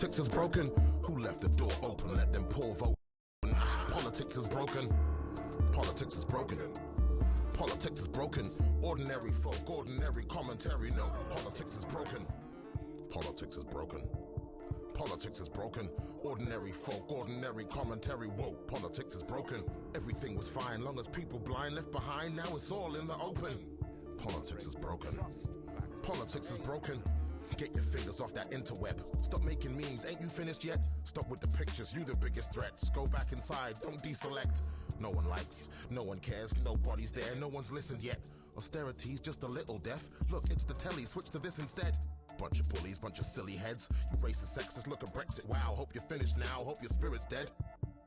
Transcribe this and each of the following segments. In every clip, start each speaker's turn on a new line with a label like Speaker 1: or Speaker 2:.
Speaker 1: Politics is broken. Who left the door open? Let them poor vote. Politics is broken. Politics is broken. Politics is broken. Ordinary folk, ordinary commentary. No, politics is broken. Politics is broken. Politics is broken. Ordinary folk, ordinary commentary. Whoa, politics is broken. Everything was fine, long as people blind left behind. Now it's all in the open. Politics is broken. Politics is broken. Get your fingers off that interweb. Stop making memes, ain't you finished yet? Stop with the pictures, you the biggest threats. Go back inside, don't deselect. No one likes, no one cares, nobody's there, no one's listened yet. Austerity's just a little deaf. Look, it's the telly, switch to this instead. Bunch of bullies, bunch of silly heads. You racist, sexist, look at Brexit, wow. Hope you're finished now, hope your spirit's dead.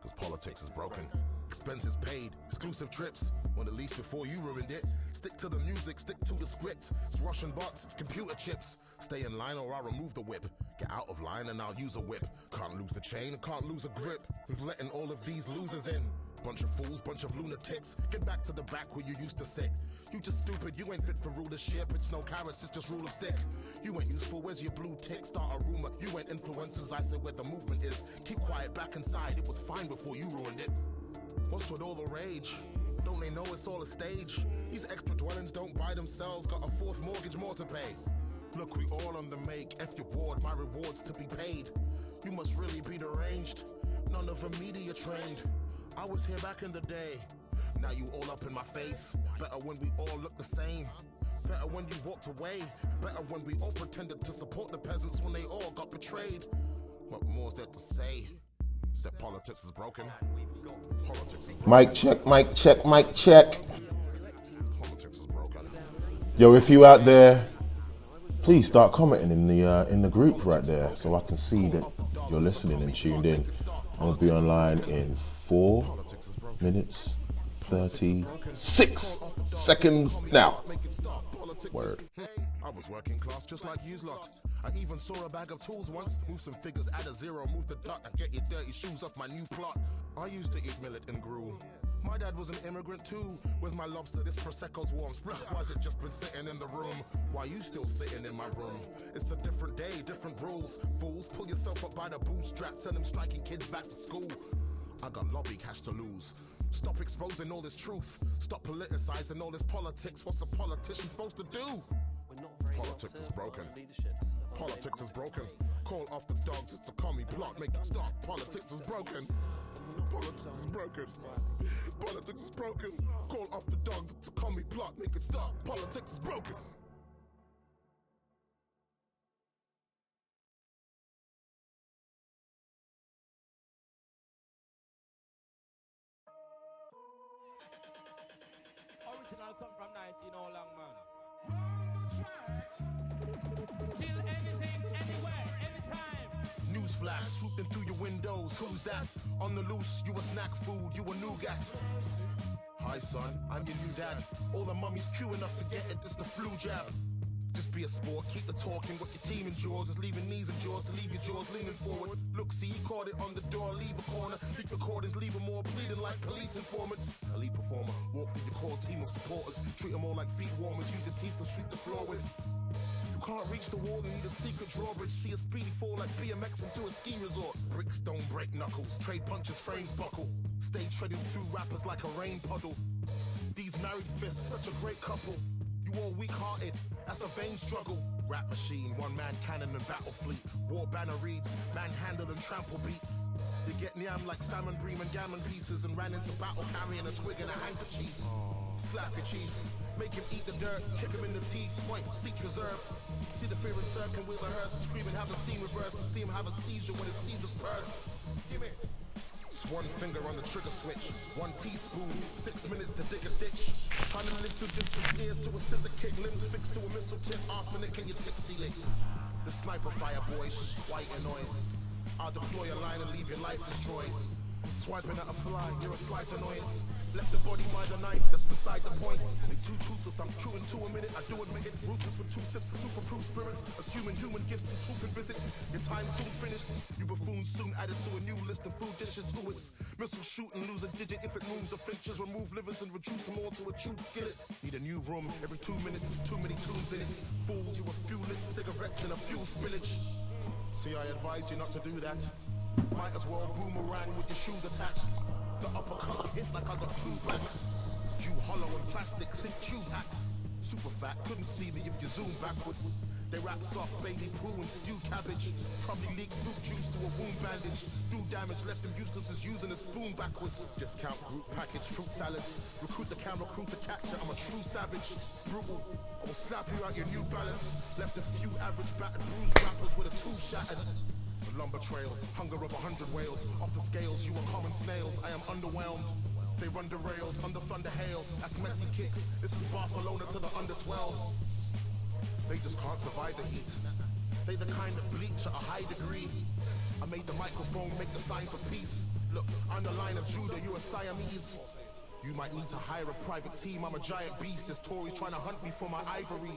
Speaker 1: Cause politics is broken. Expenses paid, exclusive trips. Well, at least before you ruined it. Stick to the music, stick to the script. It's Russian bots, it's computer chips. Stay in line or I'll remove the whip. Get out of line and I'll use a whip. Can't lose the chain, can't lose a grip. Who's letting all of these losers in? Bunch of fools, bunch of lunatics. Get back to the back where you used to sit. You just stupid, you ain't fit for rulership. It's no carrots, it's just rule of stick. You ain't useful, where's your blue tick? Start a rumor, you ain't influencers. I said where the movement is. Keep quiet back inside, it was fine before you ruined it. What's with all the rage? Don't they know it's all a stage? These extra dwellings don't buy themselves. Got a fourth mortgage more to pay. Look, we all on the make. F your ward, my rewards to be paid. You must really be deranged. None of the media trained. I was here back in the day. Now you all up in my face. Better when we all look the same. Better when you walked away. Better when we all pretended to support the peasants when they all got betrayed. What more's there to say? Said politics is broken. Politics is broken.
Speaker 2: Mic check, mic check, mic check.
Speaker 1: Politics is broken.
Speaker 2: Yo, if you out there, please start commenting in the group right there so I can see that you're listening and tuned in. I'm gonna be online in 4 minutes 36 seconds now. Word.
Speaker 1: I was working class just like you lot. I even saw a bag of tools once. Move some figures, add a zero, move the dot, and get your dirty shoes off my new plot. I used to eat millet and gruel. My dad was an immigrant too. Where's my lobster? This Prosecco's warm. Why's it just been sitting in the room? Why you still sitting in my room? It's a different day, different rules. Fools, pull yourself up by the bootstrap. Send them striking kids back to school. I got lobby cash to lose. Stop exposing all this truth. Stop politicizing all this politics. What's a politician supposed to do? Politics is broken. Politics is broken. Call off the dogs, it's a commie plot. Make it stop. Politics is broken. Politics is broken. Politics is broken. Call off the dogs, it's a commie plot. Make it stop. Politics is broken.
Speaker 3: Original song from 19 all long, man. Kill anything, anywhere, anytime.
Speaker 1: Newsflash, swooping through your windows. Who's that? On the loose, you a snack food, you a nougat. Hi son, I'm your new dad. All the mummies queuing up to get it, it's the flu jab. Just be a sport, keep the talking. What your team endures is leaving knees and jaws to leave your jaws leaning forward. Look, see, he caught it on the door, leave a corner. Leak recordings, leave them all bleeding like police informants. Elite performer, walk through your core team of supporters. Treat them all like feet warmers, use your teeth to sweep the floor with. You can't reach the wall, you need a secret drawbridge. See a speedy fall like BMX and do a ski resort. Bricks don't break knuckles, trade punches, frames buckle. Stay treading through rappers like a rain puddle. These married fists, such a great couple. You all weak-hearted, that's a vain struggle. Rap machine, one-man cannon and battle fleet. War banner reads, manhandle and trample beats. You get yam like salmon, bream and gammon pieces and ran into battle carrying a twig and a handkerchief. Slap your chief, make him eat the dirt, kick him in the teeth, point, seats reserved. See the fear and circle, wheel the hearse, screaming, have the scene reversed, and see him have a seizure when his seizures burst. Give it. One finger on the trigger switch, 1 teaspoon, 6 minutes to dig a ditch. Trying to live through distance, ears to a scissor kick, limbs fixed to a missile tip, arsenic in your tipsy licks. The sniper fire boy, white and noise. I'll deploy a line and leave your life destroyed. Swiping at a fly, you're a slight annoyance. Left the body by the knife, that's beside the point. They too toothless, I'm true into a minute, I do admit it. Ruthless with 2 sips of super-proof spirits. Assuming human gifts and swooping visits. Your time soon finished, you buffoons soon added to a new list of food dishes, fluids. Missile shoot and lose a digit if it moves or features. Remove livers and reduce them all to a chewed skillet. Need a new room, every 2 minutes is too many tunes in it. Fools, you a few lit cigarettes and a few spillage. See, I advise you not to do that. Might as well boomerang with your shoes attached. The uppercut hit like I got two backs. You hollow and plastic, sink tube hacks. Super fat, couldn't see me if you zoom backwards. They wrap soft baby poo and stewed cabbage. Probably leaked fruit juice to a wound bandage. Do damage, left them useless as using a spoon backwards. Discount group package, fruit salads. Recruit the camera crew to capture, I'm a true savage. Brutal, I will slap you out your New Balance. Left a few average battered bruised rappers with a tool shattered. The lumber trail, hunger of 100 whales. Off the scales, you are common snails. I am underwhelmed. They run derailed, under thunder hail. That's messy kicks. This is Barcelona to the under 12s. They just can't survive the heat. They the kind that bleach at a high degree. I made the microphone make the sign for peace. Look, I'm the line of Judah, you a Siamese. You might need to hire a private team. I'm a giant beast. There's Tories trying to hunt me for my ivory.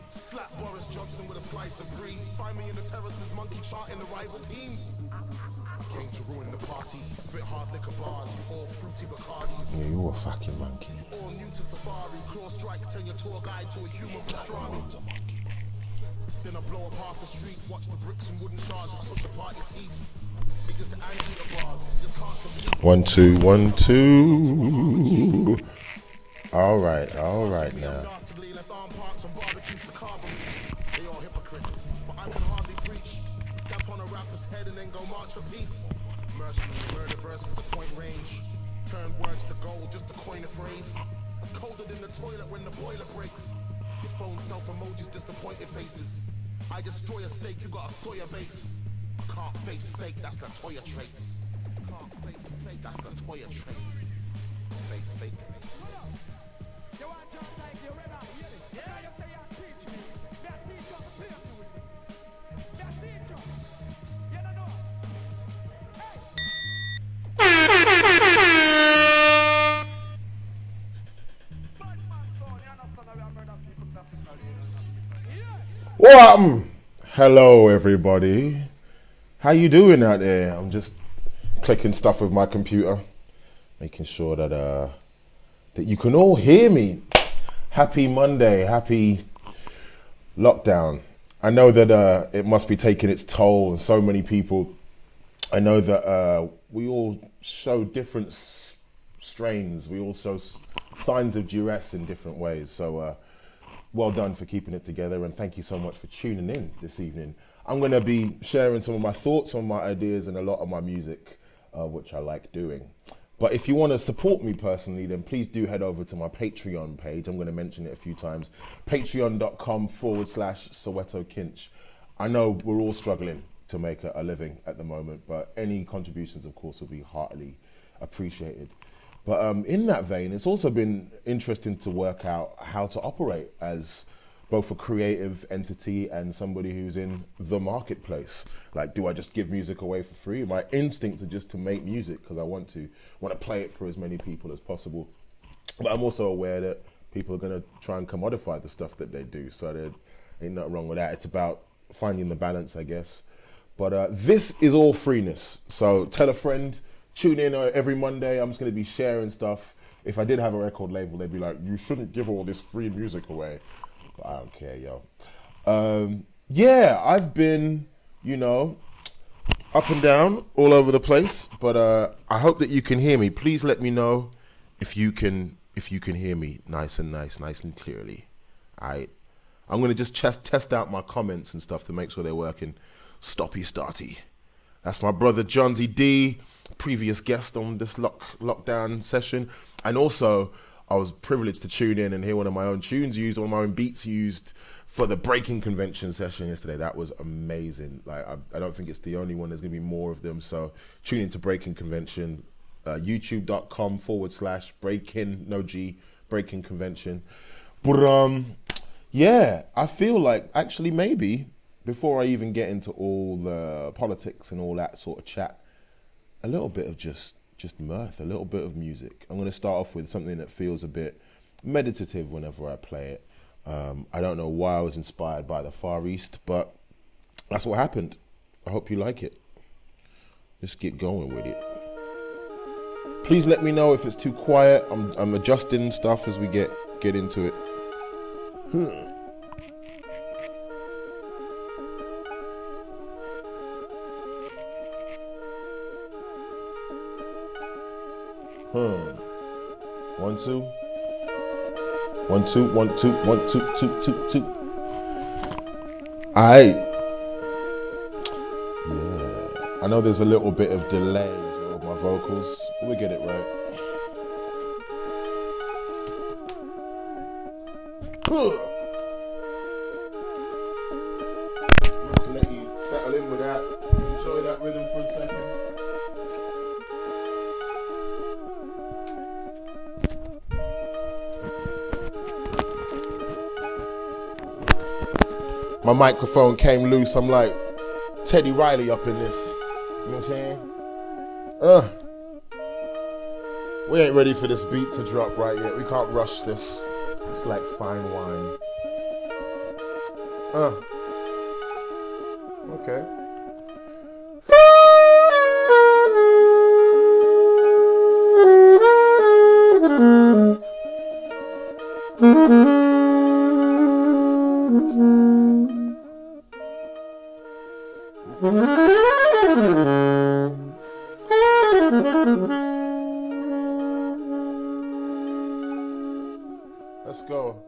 Speaker 1: Slap Boris Johnson with a slice of brie. Find me in the terraces, monkey charting the rival teams. Came to ruin the party. Spit hard liquor bars, all fruity Bacardis.
Speaker 2: Yeah, you a fucking monkey.
Speaker 1: All new to safari, claw strikes, turn your tour guide to a human pastrami. Then I blow up half the street, watch the bricks and wooden shards, just push apart your teeth. It's just the anteater bars, you just can't compete.
Speaker 2: 1 2 1 2. All right now.
Speaker 1: Dastardly left arm parts and barbecues to carve them. They all hypocrites, but I can hardly preach. Step on a rapper's head and then go march for peace. Mercenary murder versus the point range. Turn words to gold just to coin a phrase. It's colder than the toilet when the boiler breaks. Your phone self emojis disappointed faces. I destroy a steak, you got a soya base. Can't face fake, that's the Toya traits. Can't face fake, that's the Toya traits. Face fake.
Speaker 3: You want just like you read out, hear it? Yeah, you say you teach me. That teacher appears to with me. That teacher. You don't know.
Speaker 2: What? Hello, everybody. How you doing out there? I'm just clicking stuff with my computer, making sure that that you can all hear me. Happy Monday, happy lockdown. I know that it must be taking its toll on so many people. I know that we all show different strains. We all show signs of duress in different ways. So well done for keeping it together, and thank you so much for tuning in this evening. I'm going to be sharing some of my thoughts, some of my ideas, and a lot of my music, which I like doing. But if you want to support me personally, then please do head over to my Patreon page. I'm going to mention it a few times. Patreon.com/Soweto Kinch. I know we're all struggling to make a living at the moment, but any contributions, of course, will be heartily appreciated. But in that vein, it's also been interesting to work out how to operate as both a creative entity and somebody who's in the marketplace. Like, do I just give music away for free? My instinct is just to make music because I want to play it for as many people as possible. But I'm also aware that people are going to try and commodify the stuff that they do. So there ain't nothing wrong with that. It's about finding the balance, I guess. But this is all freeness. So tell a friend, tune in every Monday. I'm just going to be sharing stuff. If I did have a record label, they'd be like, you shouldn't give all this free music away. But I don't care, yo. Yeah, I've been, up and down all over the place. But I hope that you can hear me. Please let me know if you can hear me nice and clearly. All right. I'm going to just test out my comments and stuff to make sure they're working. Stoppy starty. That's my brother Johnsy D, previous guest on this lockdown session. And also, I was privileged to tune in and hear one of my own tunes used, one of my own beats used for the Breaking Convention session yesterday. That was amazing. Like, I don't think it's the only one. There's going to be more of them. So tune into Breaking Convention, youtube.com/Breaking, no G, Breaking Convention. But yeah, I feel like actually maybe before I even get into all the politics and all that sort of chat, a little bit of just mirth, a little bit of music. I'm going to start off with something that feels a bit meditative whenever I play it. I don't know why I was inspired by the Far East, but that's what happened. I hope you like it. Let's get going with it. Please let me know if it's too quiet. I'm adjusting stuff as we get into it. 1 2 1 2 1 2 1 2 2 2 2. Alright. Yeah. I know there's a little bit of delay as well with my vocals. We get it right. Just let you settle in with that. Enjoy that rhythm for a second. My microphone came loose. I'm like Teddy Riley up in this. You know what I'm saying? We ain't ready for this beat to drop right yet. We can't rush this. It's like fine wine. Okay. Let's go.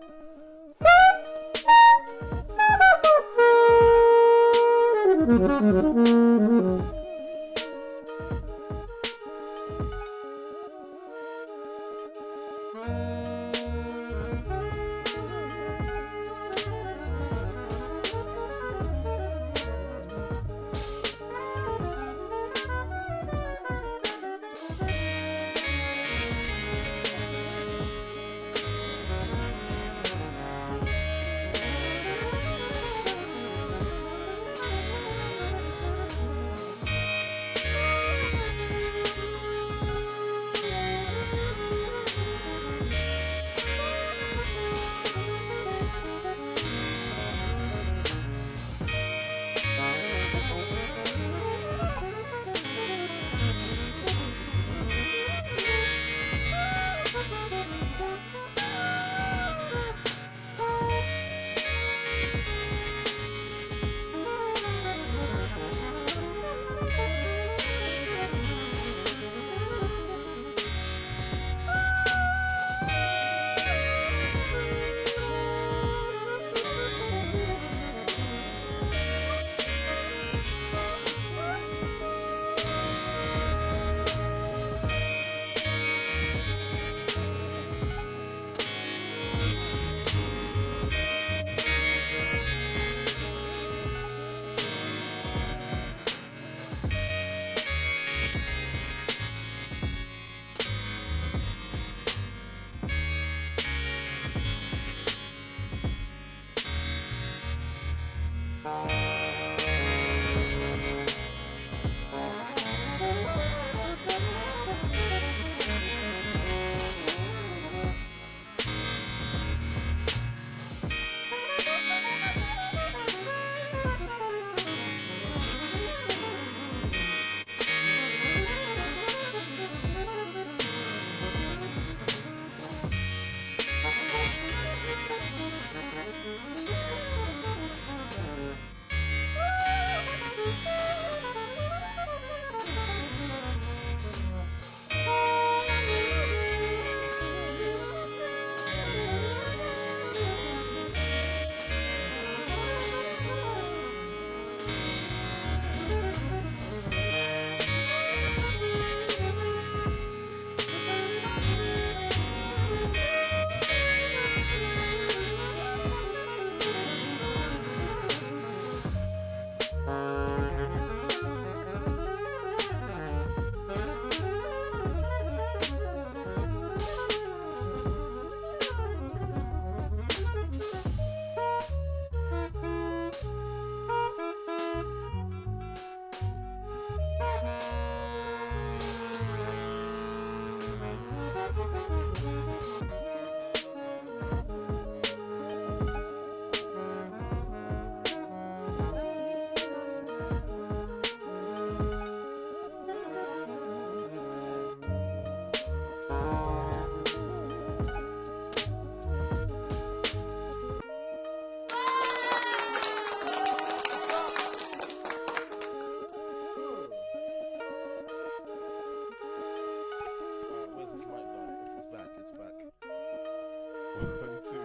Speaker 2: 1, 2.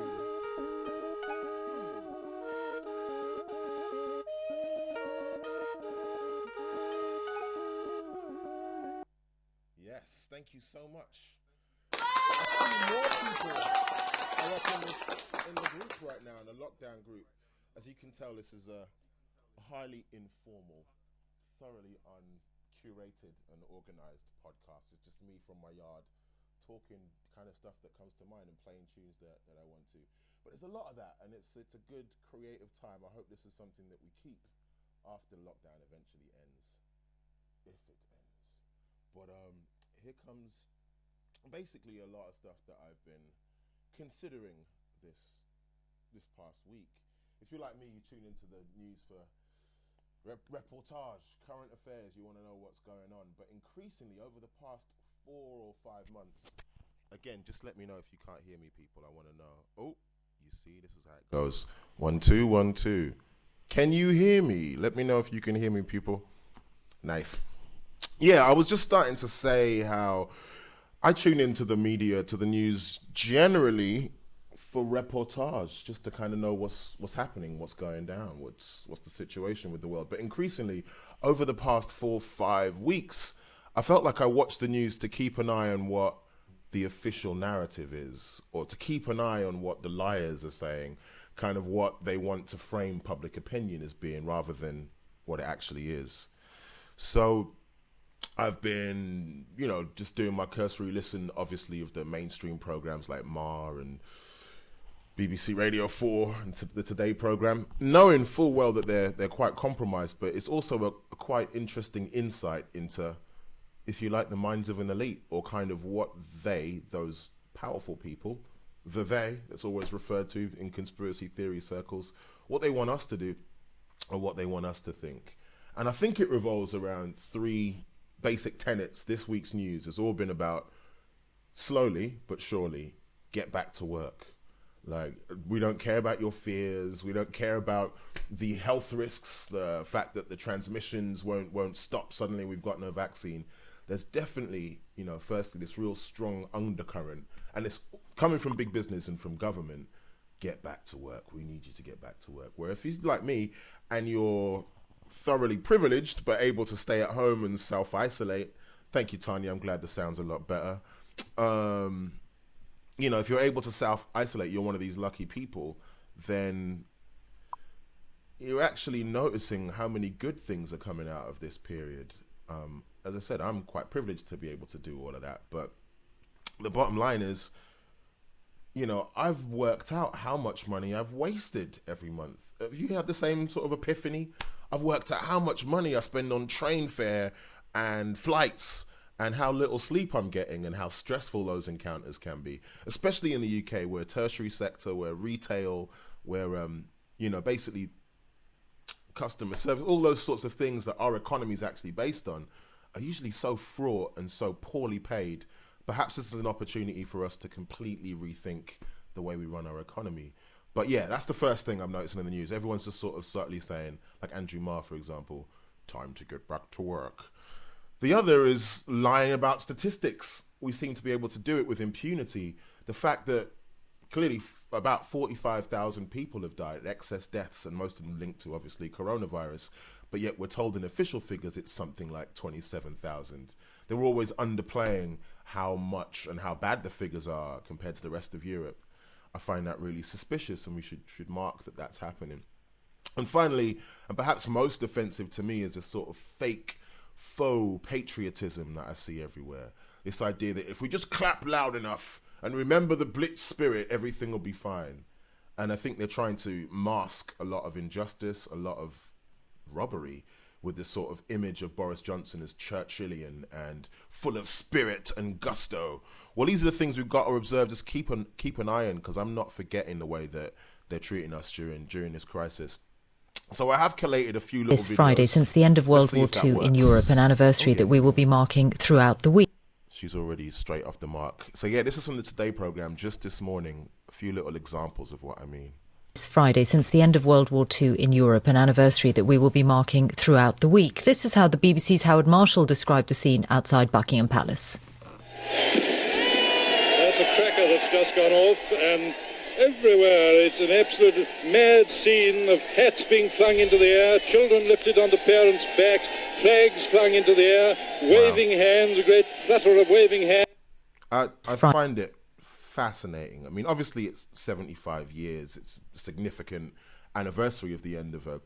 Speaker 2: Yes, thank you so much. I see more people are up in the group right now, in the lockdown group. As you can tell, this is a highly informal, thoroughly uncurated and organized podcast. It's just me from my yard talking kind of stuff that comes to mind and playing tunes that I want to. But there's a lot of that, and it's a good creative time. I hope this is something that we keep after lockdown eventually ends, if it ends. But here comes basically a lot of stuff that I've been considering this past week. If you're like me, you tune into the news for reportage, current affairs, you want to know what's going on. But increasingly, over the past 4 or 5 months, again, just let me know if you can't hear me, people. I want to know. Oh, you see, this is how it goes. 1, 2, 1, 2. Can you hear me? Let me know if you can hear me, people. Nice. Yeah, I was just starting to say how I tune into the media, to the news generally for reportage, just to kind of know what's happening, what's going down, what's the situation with the world. But increasingly, over the past 4 or 5 weeks, I felt like I watched the news to keep an eye on what the official narrative is, or to keep an eye on what the liars are saying, kind of what they want to frame public opinion as being rather than what it actually is. So I've been, just doing my cursory listen, obviously, of the mainstream programs like MAR and BBC Radio 4 and the Today program, knowing full well that they're quite compromised, but it's also a quite interesting insight into, if you like, the minds of an elite, or kind of what those powerful people, the they, that's always referred to in conspiracy theory circles, what they want us to do or what they want us to think. And I think it revolves around 3 basic tenets. This week's news has all been about, slowly but surely, get back to work. Like, we don't care about your fears. We don't care about the health risks, the fact that the transmissions won't stop suddenly. We've got no vaccine. There's definitely, firstly, this real strong undercurrent, and it's coming from big business and from government. Get back to work. We need you to get back to work. Where if you're like me and you're thoroughly privileged but able to stay at home and self-isolate, thank you, Tanya. I'm glad the sound's a lot better. If you're able to self-isolate, you're one of these lucky people, then you're actually noticing how many good things are coming out of this period. As I said, I'm quite privileged to be able to do all of that. But the bottom line is, I've worked out how much money I've wasted every month. Have you had the same sort of epiphany? I've worked out how much money I spend on train fare and flights, and how little sleep I'm getting, and how stressful those encounters can be, especially in the UK, where tertiary sector, where retail, where, basically customer service, all those sorts of things that our economy is actually based on, are usually so fraught and so poorly paid. Perhaps this is an opportunity for us to completely rethink the way we run our economy. But yeah, that's the first thing I'm noticing in the news. Everyone's just sort of subtly saying, like Andrew Marr, for example, time to get back to work. The other is lying about statistics. We seem to be able to do it with impunity. The fact that clearly about 45,000 people have died, excess deaths, and most of them linked to, obviously, coronavirus. But yet we're told in official figures it's something like 27,000. They're always underplaying how much and how bad the figures are compared to the rest of Europe. I find that really suspicious, and we should mark that that's happening. And finally, and perhaps most offensive to me, is a sort of faux patriotism that I see everywhere. This idea that if we just clap loud enough and remember the Blitz spirit, everything will be fine. And I think they're trying to mask a lot of injustice, a lot of robbery, with this sort of image of Boris Johnson as Churchillian and full of spirit and gusto. Well, these are the things we've got to observe, just keep an eye on, because I'm not forgetting the way that they're treating us during this crisis. So I have collated a few little videos.
Speaker 4: This Friday, since the end of World War II in Europe, an anniversary that we will be marking throughout the week.
Speaker 2: She's already straight off the mark. So yeah, this is from the Today programme just this morning. A few little examples of what I mean.
Speaker 4: This Friday, since the end of World War II in Europe, an anniversary that we will be marking throughout the week. This is how the BBC's Howard Marshall described the scene outside Buckingham Palace.
Speaker 5: It That's a cracker that's just gone off, and everywhere it's an absolute mad scene of hats being flung into the air, children lifted onto parents' backs, flags flung into the air, waving hands, a great flutter of waving hands. I
Speaker 2: find it fascinating. I mean, obviously it's 75 years. It's a significant anniversary of the end of an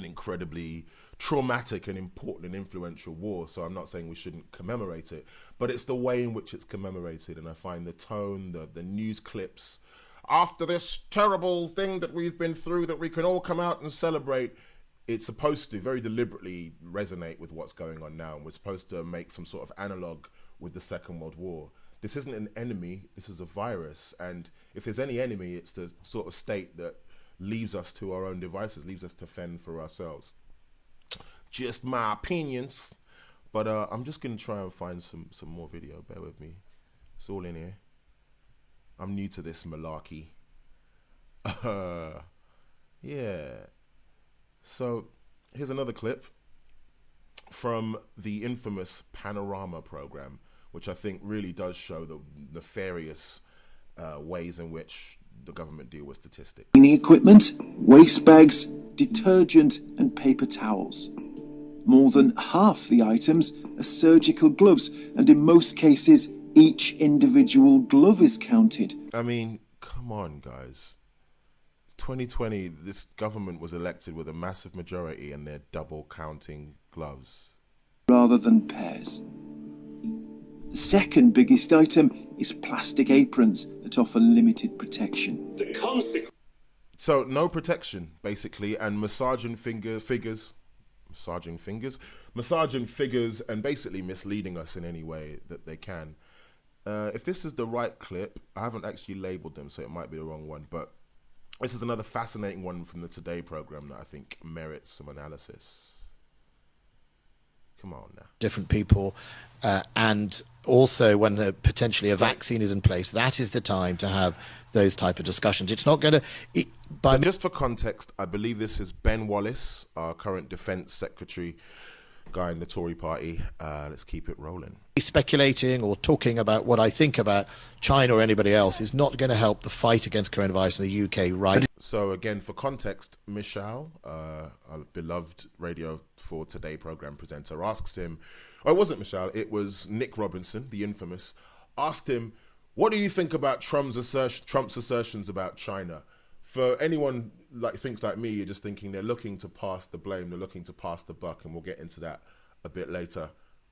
Speaker 2: incredibly traumatic and important and influential war. So I'm not saying we shouldn't commemorate it, but it's the way in which it's commemorated. And I find the tone, the news clips, after this terrible thing that we've been through, that we can all come out and celebrate, it's supposed to very deliberately resonate with what's going on now. And we're supposed to make some sort of analog with the Second World War. This isn't an enemy, this is a virus. And if there's any enemy, it's the sort of state that leaves us to our own devices, leaves us to fend for ourselves. Just my opinions. But I'm just going to try and find some more video. Bear with me. It's all in here. I'm new to this malarkey. Yeah. So here's another clip from the infamous Panorama program, which I think really does show the nefarious ways in which the government deal with statistics.
Speaker 6: Cleaning equipment, waste bags, detergent and paper towels. More than half the items are surgical gloves, and in most cases, each individual glove is counted.
Speaker 2: I mean, come on, guys. It's 2020, this government was elected with a massive majority and they're double counting gloves.
Speaker 6: Rather than pairs. The second biggest item is plastic aprons that offer limited protection.
Speaker 2: So no protection, basically, and massaging figures, and basically misleading us in any way that they can. If this is the right clip, I haven't actually labeled them, so it might be the wrong one, but this is another fascinating one from the Today program that I think merits some analysis. Come on now.
Speaker 7: Different people, and also when potentially a vaccine is in place, that is the time to have those type of discussions. It's not going to...
Speaker 2: So just for context, I believe this is Ben Wallace, our current Defence Secretary, guy in the Tory party. Let's keep it rolling.
Speaker 7: Speculating or talking about what I think about China or anybody else is not going to help the fight against coronavirus in the UK, right?
Speaker 2: So again, for context, Michelle, our beloved Radio 4 Today program presenter, asks him, oh, it wasn't Michelle, it was Nick Robinson, the infamous, asked him, what do you think about Trump's assertions about China? For anyone thinks like me, you're just thinking they're looking to pass the blame, they're looking to pass the buck, and we'll get into that a bit later.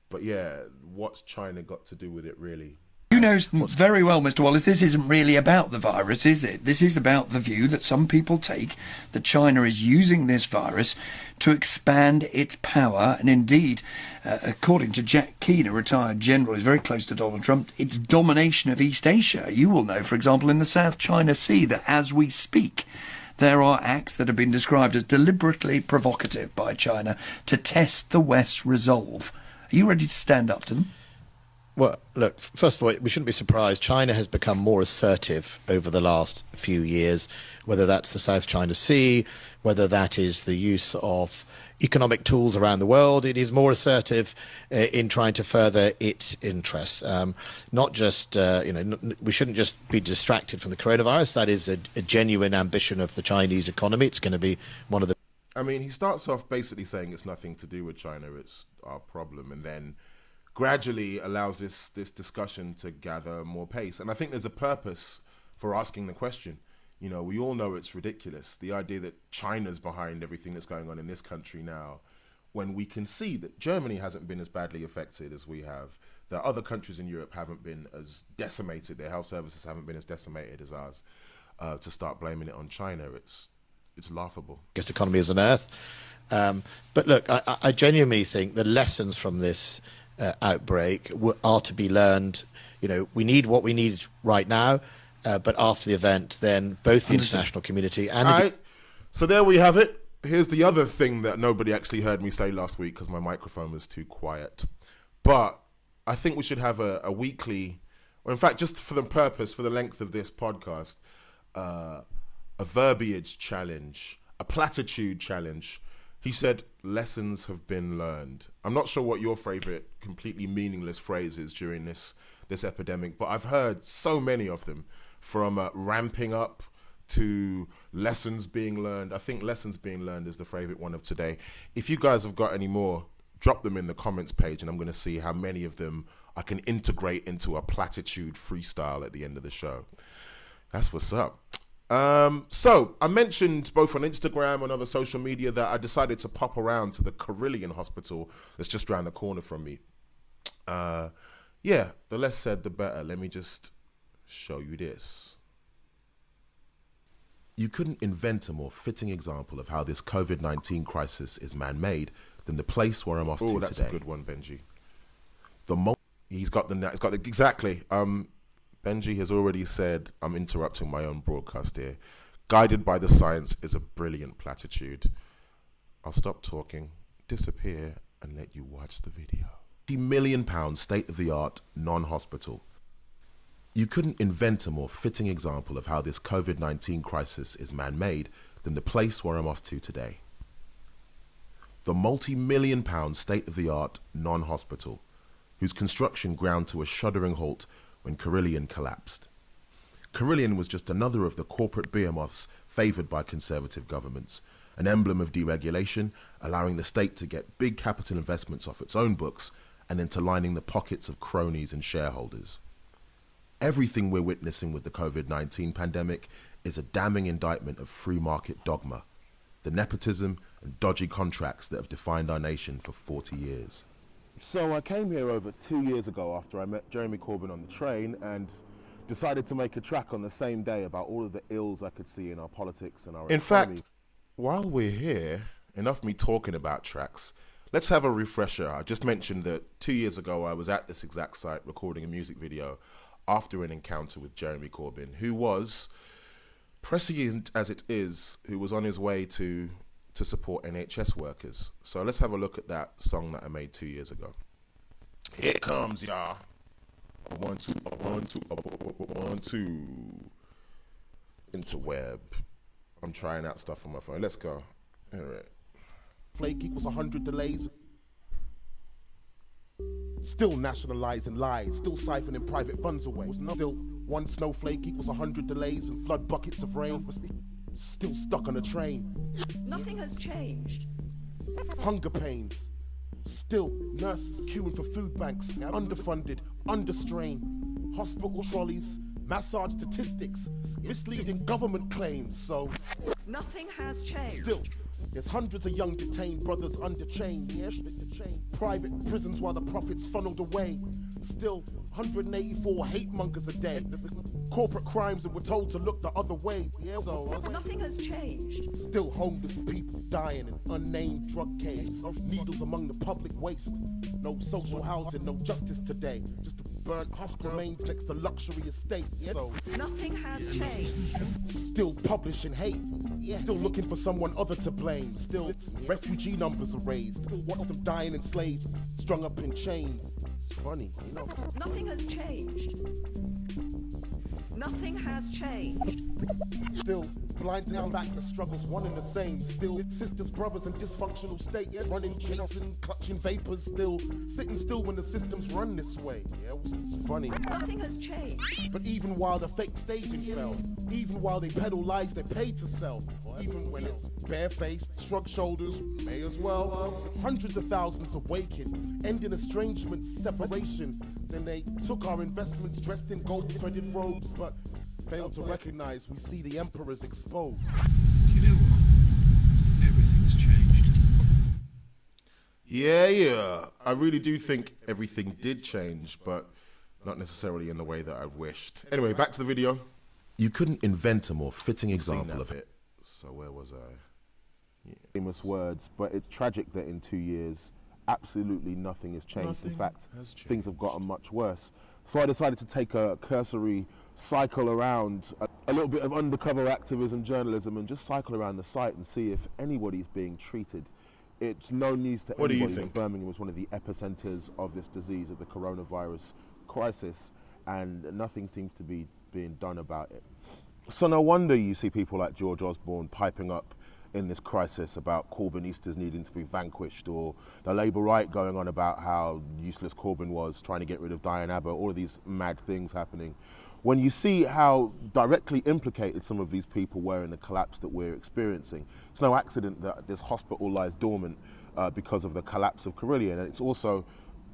Speaker 2: But yeah, what's China got to do with it, really?
Speaker 8: You know very well, Mr. Wallace, this isn't really about the virus, is it? This is about the view that some people take that China is using this virus to expand its power, and indeed, according to Jack Keane, a retired general who's very close to Donald Trump, its domination of East Asia. You will know, for example, in the South China Sea, that as we speak, there are acts that have been described as deliberately provocative by China to test the West's resolve. Are you ready to stand up to them?
Speaker 7: Well, look, first of all, we shouldn't be surprised. China has become more assertive over the last few years, whether that's the South China Sea, whether that is the use of economic tools around the world. It is more assertive in trying to further its interests. Not just, we shouldn't just be distracted from the coronavirus. That is a genuine ambition of the Chinese economy. It's going to be one of the...
Speaker 2: I mean, he starts off basically saying it's nothing to do with China, it's our problem, and then gradually allows this discussion to gather more pace. And I think there's a purpose for asking the question. You know, we all know it's ridiculous, the idea that China's behind everything that's going on in this country now, when we can see that Germany hasn't been as badly affected as we have, that other countries in Europe haven't been as decimated, their health services haven't been as decimated as ours. To start blaming it on China, it's laughable.
Speaker 7: Biggest economy is on earth. But look, I genuinely think the lessons from this outbreak are to be learned. You know, we need what we need right now, but after the event, then both the international community and...
Speaker 2: All right, so there we have it. Here's the other thing that nobody actually heard me say last week because my microphone was too quiet. But I think we should have a weekly, or in fact, just for the purpose, for the length of this podcast, a verbiage challenge, a platitude challenge. He said, lessons have been learned. I'm not sure what your favourite completely meaningless phrase is during this this epidemic, but I've heard so many of them, from ramping up to lessons being learned. I think lessons being learned is the favorite one of today. If you guys have got any more, drop them in the comments page, and I'm going to see how many of them I can integrate into a platitude freestyle at the end of the show. That's what's up. So I mentioned both on Instagram and other social media that I decided to pop around to the Carillion Hospital that's just around the corner from me. Yeah, the less said, the better. Let me just show you this. You couldn't invent a more fitting example of how this COVID-19 crisis is man-made than the place where I'm off to today. Oh, that's a good one, Benji. He's got the exactly. Benji has already said I'm interrupting my own broadcast here. Guided by the science is a brilliant platitude. I'll stop talking, disappear, and let you watch the video. £50 million state-of-the-art non-hospital. You couldn't invent a more fitting example of how this COVID-19 crisis is man-made than the place where I'm off to today. The multi-million pound state-of-the-art non-hospital, whose construction ground to a shuddering halt when Carillion collapsed. Carillion was just another of the corporate behemoths favoured by conservative governments, an emblem of deregulation, allowing the state to get big capital investments off its own books and into lining the pockets of cronies and shareholders. Everything we're witnessing with the COVID-19 pandemic is a damning indictment of free market dogma, the nepotism and dodgy contracts that have defined our nation for 40 years. So I came here over 2 years ago after I met Jeremy Corbyn on the train and decided to make a track on the same day about all of the ills I could see in our politics and our economy. In fact, while we're here, enough me talking about tracks, let's have a refresher. I just mentioned that 2 years ago I was at this exact site recording a music video after an encounter with Jeremy Corbyn, who was, prescient as it is, who was on his way to support NHS workers. So let's have a look at that song that I made 2 years ago. Here comes, y'all. 1, 2, 1, 2, 1, 2. Interweb. I'm trying out stuff on my phone. Let's go. All right. Flake equals 100 delays. Still nationalising lies, still siphoning private funds away. Still, one snowflake equals 100 delays and flood buckets of rain. Still stuck on a train.
Speaker 9: Nothing has changed.
Speaker 2: Hunger pains. Still, nurses queuing for food banks, underfunded, understrained. Hospital trolleys, massage statistics, misleading government claims, so...
Speaker 9: Nothing has changed.
Speaker 2: Still, there's hundreds of young detained brothers under chain, private prisons while the profits funneled away. Still, 184 hate mongers are dead. Corporate crimes and we're told to look the other way. So
Speaker 9: nothing has changed.
Speaker 2: Still homeless people dying in unnamed drug caves. Needles among the public waste. No social housing, no justice today. Just a burnt husk remains next to luxury estates. So
Speaker 9: nothing has changed.
Speaker 2: Still publishing hate. Still looking for someone other to blame. Still, refugee numbers are raised. Watch them dying enslaved, strung up in chains. It's funny, you know.
Speaker 9: Nothing has changed. Nothing has changed.
Speaker 2: Still, blind to the fact that struggle's one and the same. Still, sisters, brothers, and dysfunctional states running, chasing, clutching vapors. Still, sitting still when the systems run this way. Yeah, it's funny.
Speaker 9: Nothing has changed.
Speaker 2: But even while the fake staging fell, even while they peddle lies they paid to sell, even when it's barefaced, shrug shoulders, may as well. Hundreds of thousands awaken, ending estrangement, separation. Then they took our investments dressed in gold-threaded robes, but failed to recognize we see the emperors exposed.
Speaker 10: Do you know what? Everything's changed.
Speaker 2: Yeah. I really do think everything did change, but not necessarily in the way that I wished. Anyway, back to the video. You couldn't invent a more fitting example of it. So where was I? Yeah. Famous words, but it's tragic that in 2 years, absolutely nothing has changed. In fact, things have gotten much worse. So I decided to take a cursory cycle around, a little bit of undercover activism, journalism, and just cycle around the site and see if anybody's being treated. It's no news to anybody that Birmingham was one of the epicenters of this disease, of the coronavirus crisis, and nothing seems to be being done about it. So no wonder you see people like George Osborne piping up in this crisis about Corbynistas needing to be vanquished, or the Labour right going on about how useless Corbyn was, trying to get rid of Diane Abbott, all of these mad things happening. When you see how directly implicated some of these people were in the collapse that we're experiencing, it's no accident that this hospital lies dormant because of the collapse of Carillion. And it's also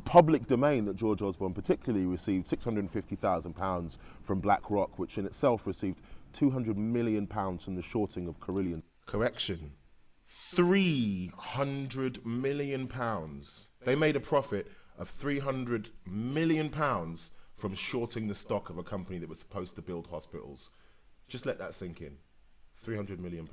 Speaker 2: public domain that George Osborne particularly received £650,000 from BlackRock, which in itself received £200 million from the shorting of Carillion. Correction, £300 million. They made a profit of £300 million from shorting the stock of a company that was supposed to build hospitals. Just let that sink in. £300 million.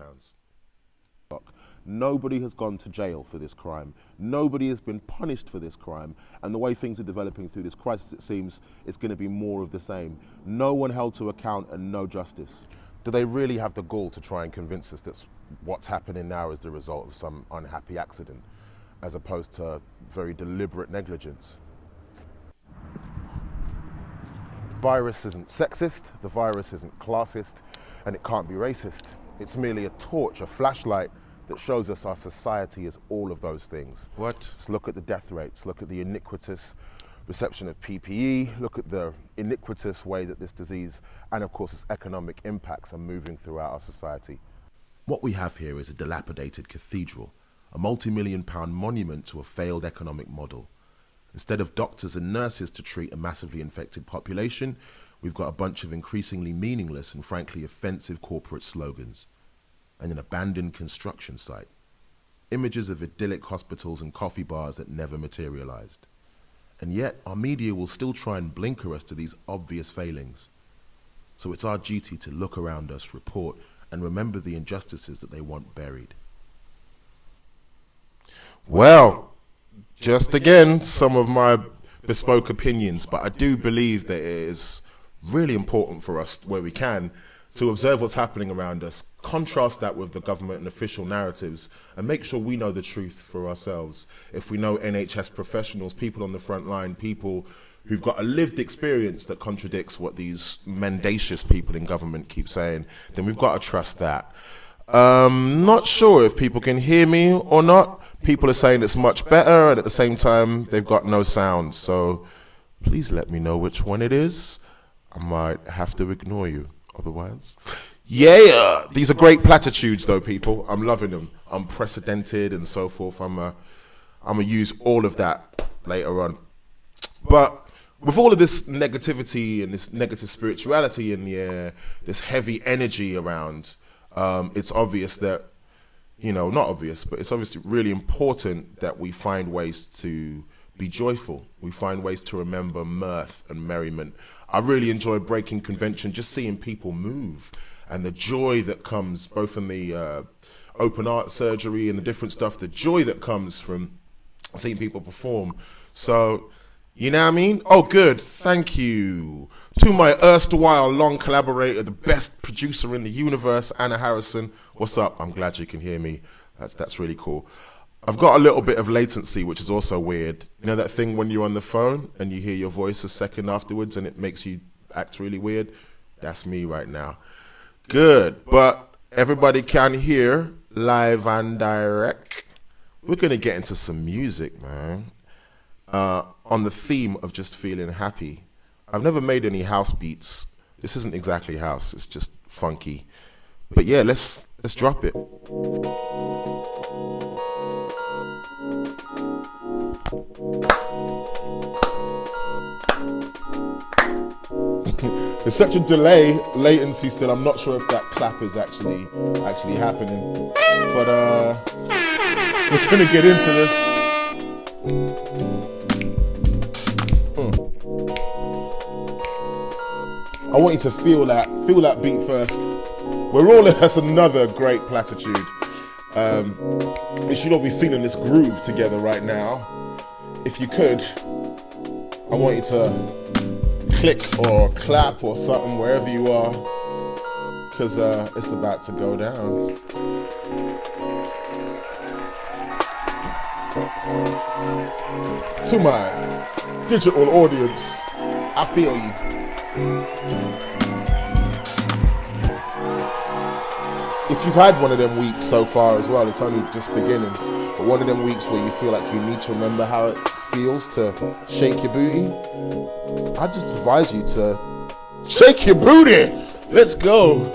Speaker 2: Nobody has gone to jail for this crime. Nobody has been punished for this crime. And the way things are developing through this crisis, it seems it's going to be more of the same. No one held to account and no justice. Do they really have the gall to try and convince us that what's happening now is the result of some unhappy accident, as opposed to very deliberate negligence? The virus isn't sexist, the virus isn't classist, and it can't be racist. It's merely a torch, a flashlight that shows us our society is all of those things. What? Just look at the death rates, look at the iniquitous reception of PPE, look at the iniquitous way that this disease and of course its economic impacts are moving throughout our society. What we have here is a dilapidated cathedral, a multi-million-pound monument to a failed economic model. Instead of doctors and nurses to treat a massively infected population, we've got a bunch of increasingly meaningless and frankly offensive corporate slogans. And an abandoned construction site. Images of idyllic hospitals and coffee bars that never materialized. And yet, our media will still try and blinker us to these obvious failings. So it's our duty to look around us, report, and remember the injustices that they want buried. Well, just again, some of my bespoke opinions, but I do believe that it is really important for us, where we can, to observe what's happening around us, contrast that with the government and official narratives, and make sure we know the truth for ourselves. If we know NHS professionals, people on the front line, people who've got a lived experience that contradicts what these mendacious people in government keep saying, then we've got to trust that. Not sure if people can hear me or not. People are saying it's much better, and at the same time, they've got no sound. So please let me know which one it is. I might have to ignore you. Otherwise, yeah, these are great platitudes though, people. I'm loving them. Unprecedented and so forth. I'm gonna use all of that later on. But with all of this negativity and this negative spirituality in the air, this heavy energy around, it's obvious that, you know, not obvious, but it's obviously really important that we find ways to be joyful. We find ways to remember mirth and merriment. I really enjoy breaking convention, just seeing people move and the joy that comes both in the open art surgery and the different stuff, the joy that comes from seeing people perform. So, you know what I mean? Oh, good. Thank you. To my erstwhile long collaborator, the best producer in the universe, Anna Harrison. What's up? I'm glad you can hear me. That's really cool. I've got a little bit of latency, which is also weird. You know that thing when you're on the phone and you hear your voice a second afterwards and it makes you act really weird? That's me right now. Good, but everybody can hear live and direct. We're going to get into some music, man, on the theme of just feeling happy. I've never made any house beats. This isn't exactly house, it's just funky. But yeah, let's drop it. There's such a latency still. I'm not sure if that clap is actually happening. But we're gonna get into this. I want you to feel that beat first. We're all that's another great platitude. We should all be feeling this groove together right now. If you could, I want you to click or clap or something wherever you are, because it's about to go down. To my digital audience, I feel you. if you've had one of them weeks so far as well, it's only just beginning, but one of them weeks where you feel like you need to remember how it feels to shake your booty, I just advise you to shake your booty. Let's go.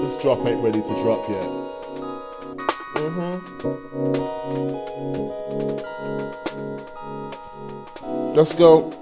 Speaker 2: This drop ain't ready to drop yet. Let's go.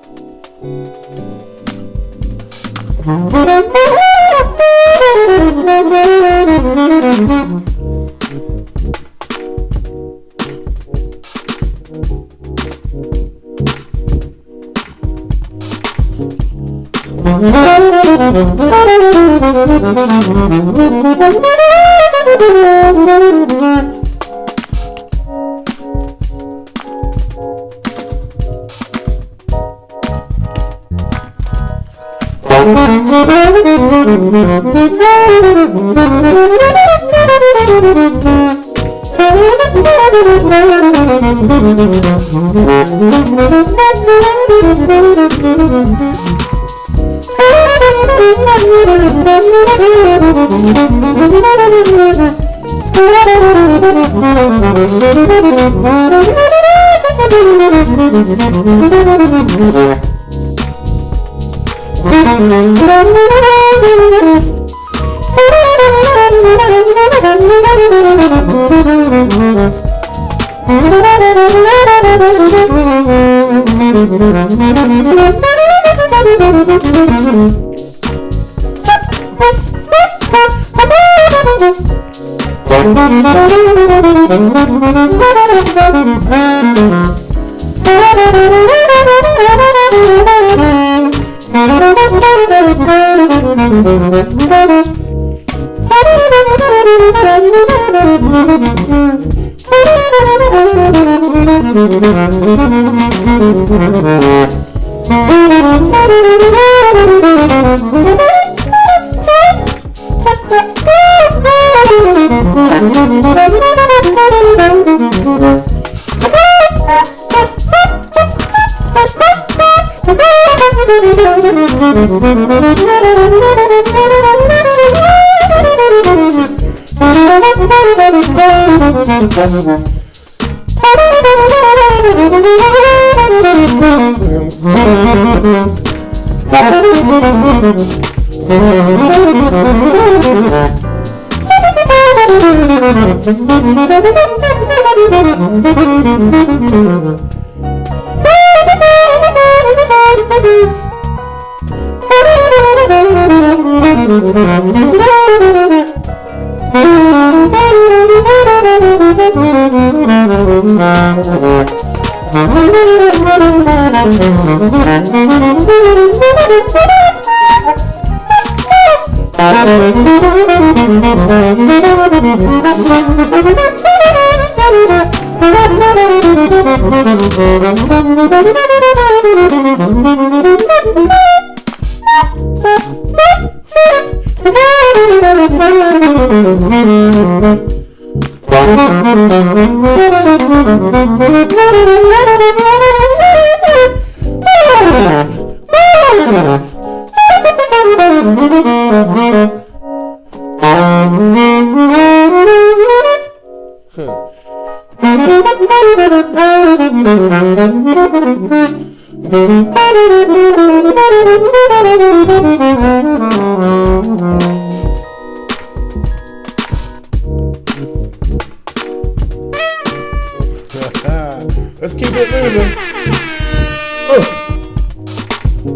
Speaker 2: Let's keep it moving.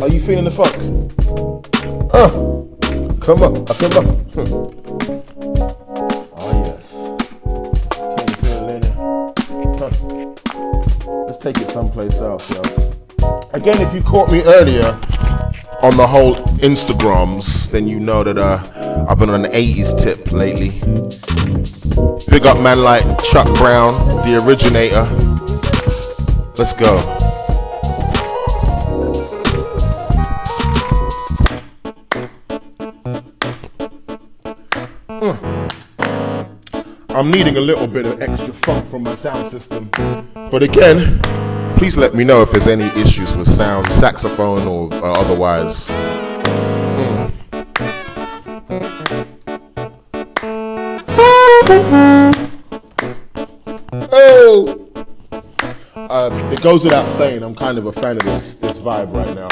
Speaker 2: Are you feeling the funk? Come up, come up. Oh yes. Can you feel it, Lena? Let's take it someplace else, yo. Again, if you caught me earlier on the whole Instagrams, then you know that I've been on an 80s tip lately. Big up man like Chuck Brown, the originator. Let's go. I'm needing a little bit of extra funk from my sound system. But again, please let me know if there's any issues with sound, saxophone or otherwise. Oh! It goes without saying, I'm kind of a fan of this vibe right now.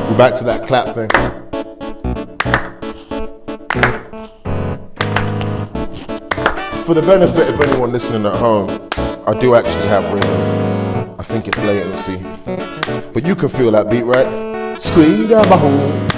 Speaker 2: We're back to that clap thing. For the benefit of anyone listening at home, I do actually have rhythm. I think it's latency. But you can feel that beat, right? Squeeze down my hole.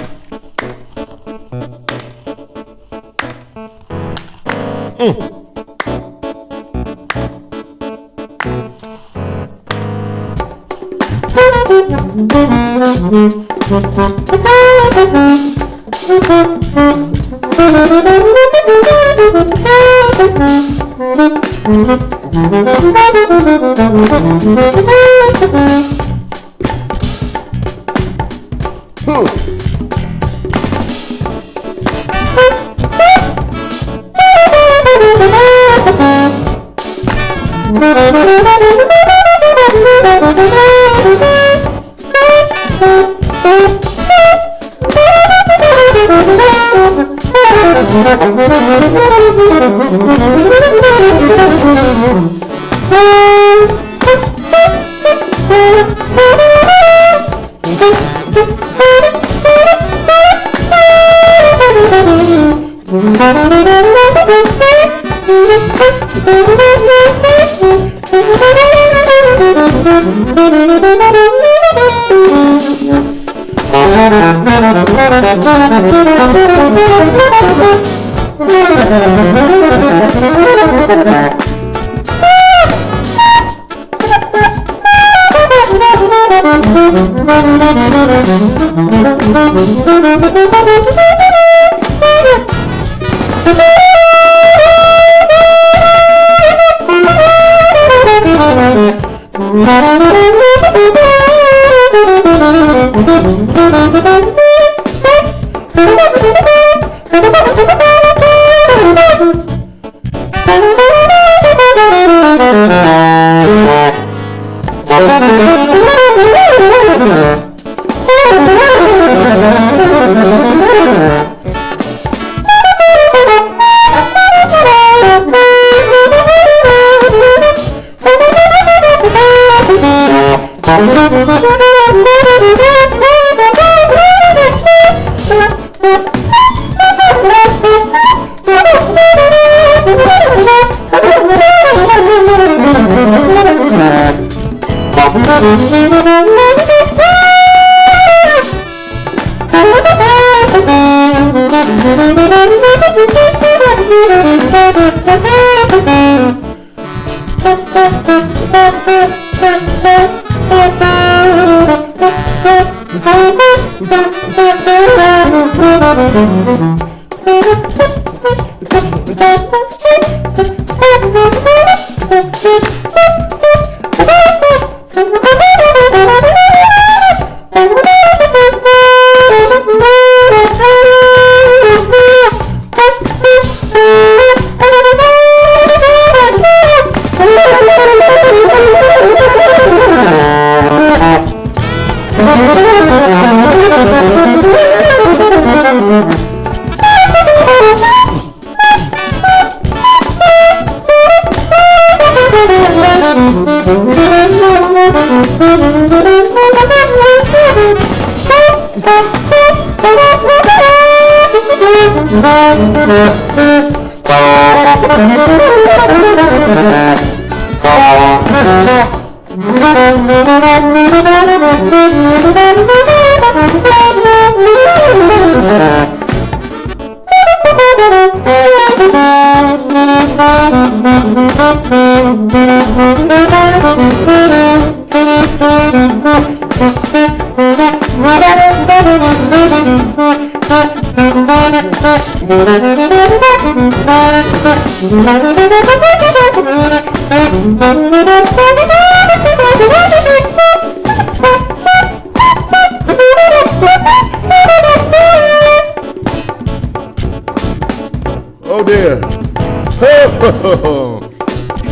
Speaker 2: Oh dear.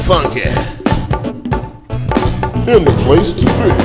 Speaker 2: Funky. In the place to be.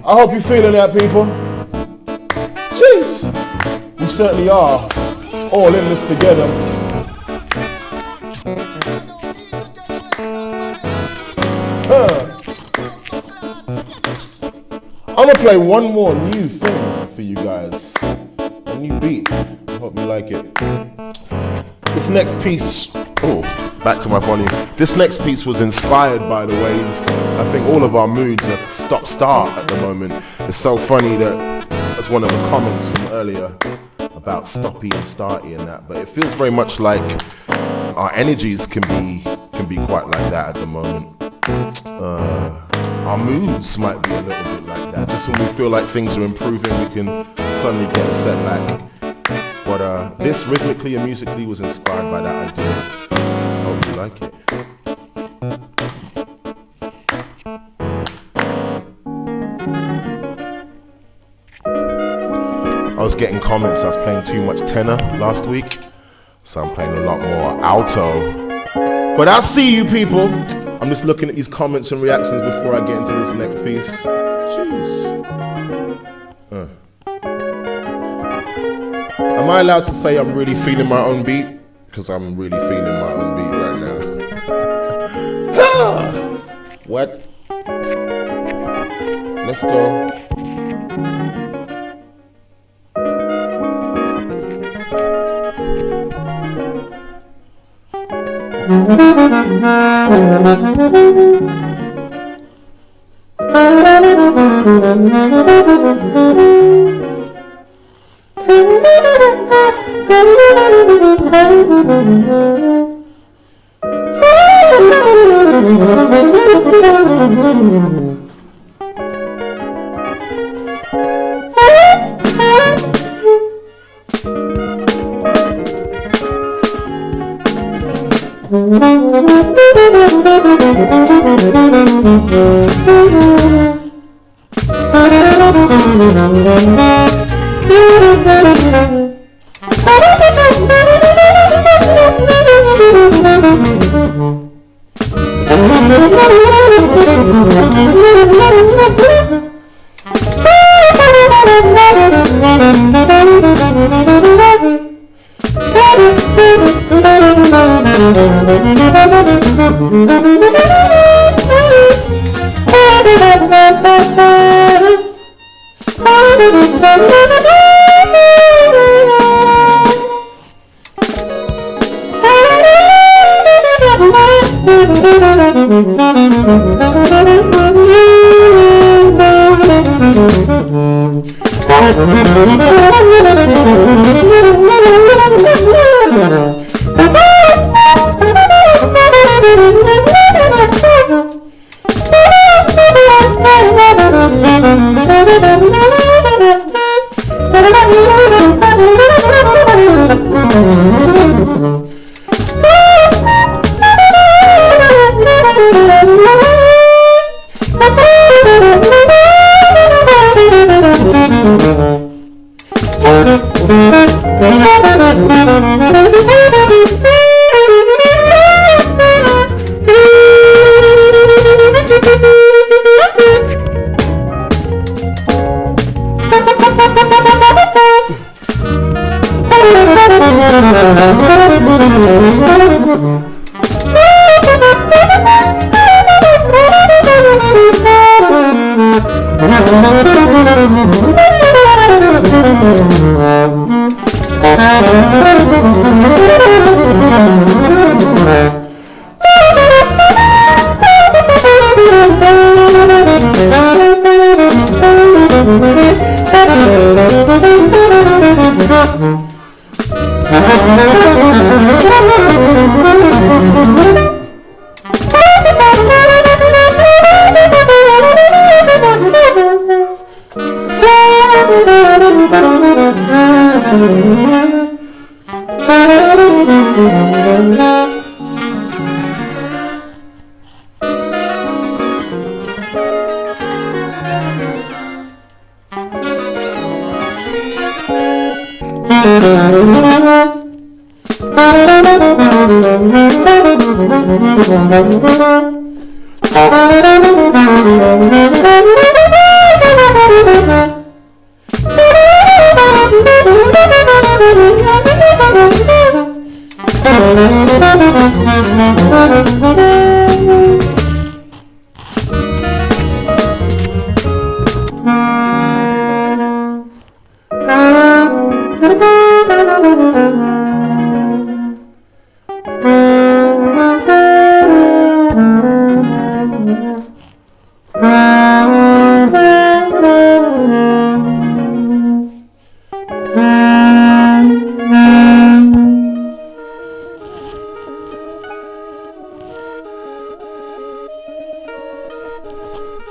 Speaker 2: I hope you're feeling that, people. Jeez. We certainly are all in this together. I'm gonna play one more new thing for you guys. A new beat. I hope you like it. This next piece, back to my funny. This next piece was inspired by the ways I think all of our moods are stop-start at the moment. It's so funny that that's one of the comments from earlier about stoppy and starty and that, but it feels very much like our energies can be quite like that at the moment. Our moods might be a little bit like that. Just when we feel like things are improving, we can suddenly get a setback. But this rhythmically and musically was inspired by that idea. Hope you like it. I was getting comments I was playing too much tenor last week, so I'm playing a lot more alto. But I'll see you people. I'm just looking at these comments and reactions before I get into this next piece. Jeez. Am I allowed to say I'm really feeling my own beat? Because I'm really feeling my own beat right now. What? Let's go.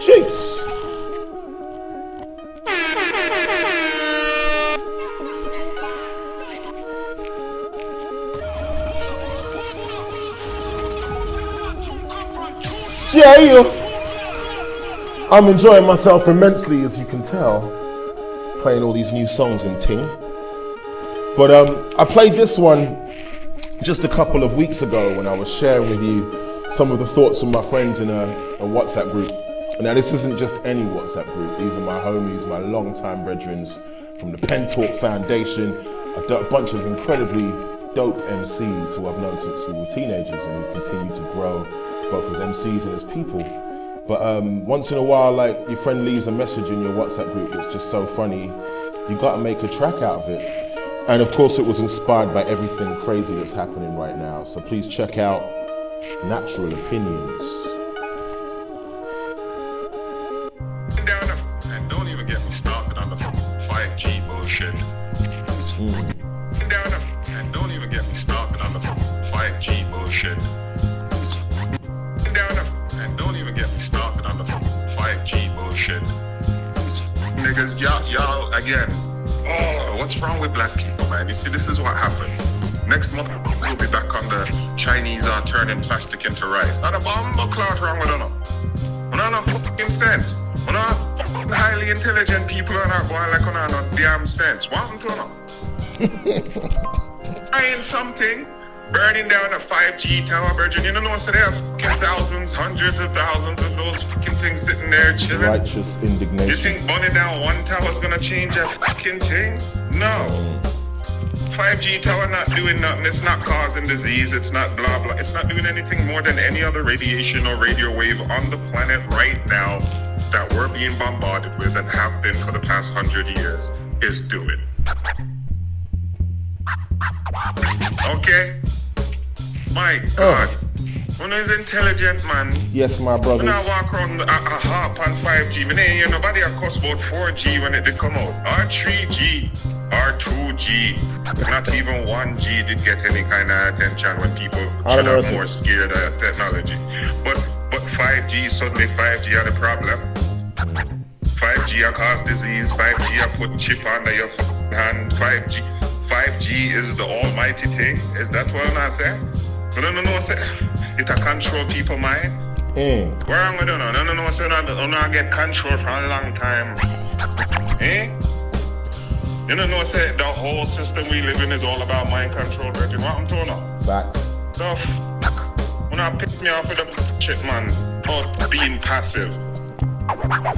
Speaker 2: Jeez. Yeah, I'm enjoying myself immensely, as you can tell, playing all these new songs and ting. But I played this one just a couple of weeks ago when I was sharing with you some of the thoughts of my friends in a WhatsApp group. Now, this isn't just any WhatsApp group. These are my homies, my long-time brethren from the Pen Talk Foundation, a bunch of incredibly dope MCs who I've known since we were teenagers and who've continued to grow both as MCs and as people. But once in a while, like, your friend leaves a message in your WhatsApp group that's just so funny, you gotta make a track out of it. And of course it was inspired by everything crazy that's happening right now. So please check out Natural Opinions.
Speaker 11: And don't even get me started on the 5G bullshit. And don't even get me started on the 5G bullshit. And don't even get me started on the 5G bullshit. Niggas, y'all again. Oh, what's wrong with black people, man? You see, this is what happened. Next month, we'll be back on the Chinese are turning plastic into rice. Not a bomb clout wrong with them. We're not fucking sense. We're not fucking highly intelligent people who are not going like on no damn sense. What happened to them? Trying something, burning down a 5G tower, virgin. You know, so they have fucking thousands, hundreds of thousands of those fucking things sitting there chilling.
Speaker 2: Righteous indignation.
Speaker 11: You think burning down one tower is gonna change a fucking thing? No. 5G tower not doing nothing. It's not causing disease. It's not blah blah. It's not doing anything more than any other radiation or radio wave on the planet right now that we're being bombarded with and have been for the past 100 years is doing. Okay? My God. When is intelligent, man.
Speaker 2: Yes, my brothers.
Speaker 11: When I walk around a harp on 5G, when ain't hear nobody a cuss about 4G when it did come out. Or 3G, or 2G. Not even 1G did get any kind of attention when people should have more scared of technology. But 5G, suddenly 5G are the problem. 5G are cause disease, 5G are put chip under your hand, 5G is the almighty thing. Is that what I'm saying? No, say it a control people mind. Where am I doing? No, so I get control for a long time. You know, say the whole system we live in is all about mind control, Virgin. What I'm talking about?
Speaker 2: Facts.
Speaker 11: The fuck? When I pick me off with the shit, man, about being passive.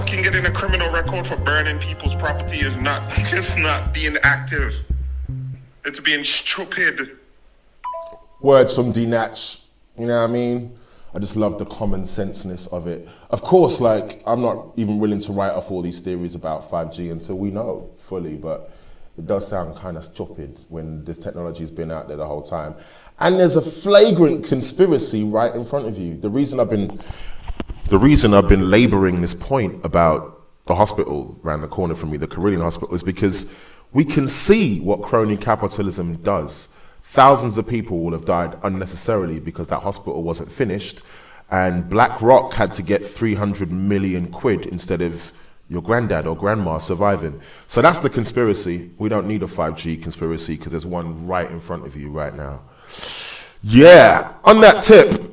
Speaker 11: Can get in a criminal record for burning people's property is not just not being active. It's being stupid.
Speaker 2: Words from D Natch, you know what I mean? I just love the common senseness of it. Of course, like, I'm not even willing to write off all these theories about 5G until we know fully, but it does sound kind of stupid when this technology's been out there the whole time. And there's a flagrant conspiracy right in front of you. The reason I've been laboring this point about the hospital around the corner from me, the Carillion Hospital, is because we can see what crony capitalism does. Thousands of people will have died unnecessarily because that hospital wasn't finished, and BlackRock had to get 300 million quid instead of your granddad or grandma surviving. So that's the conspiracy. We don't need a 5G conspiracy because there's one right in front of you right now. Yeah, on that tip,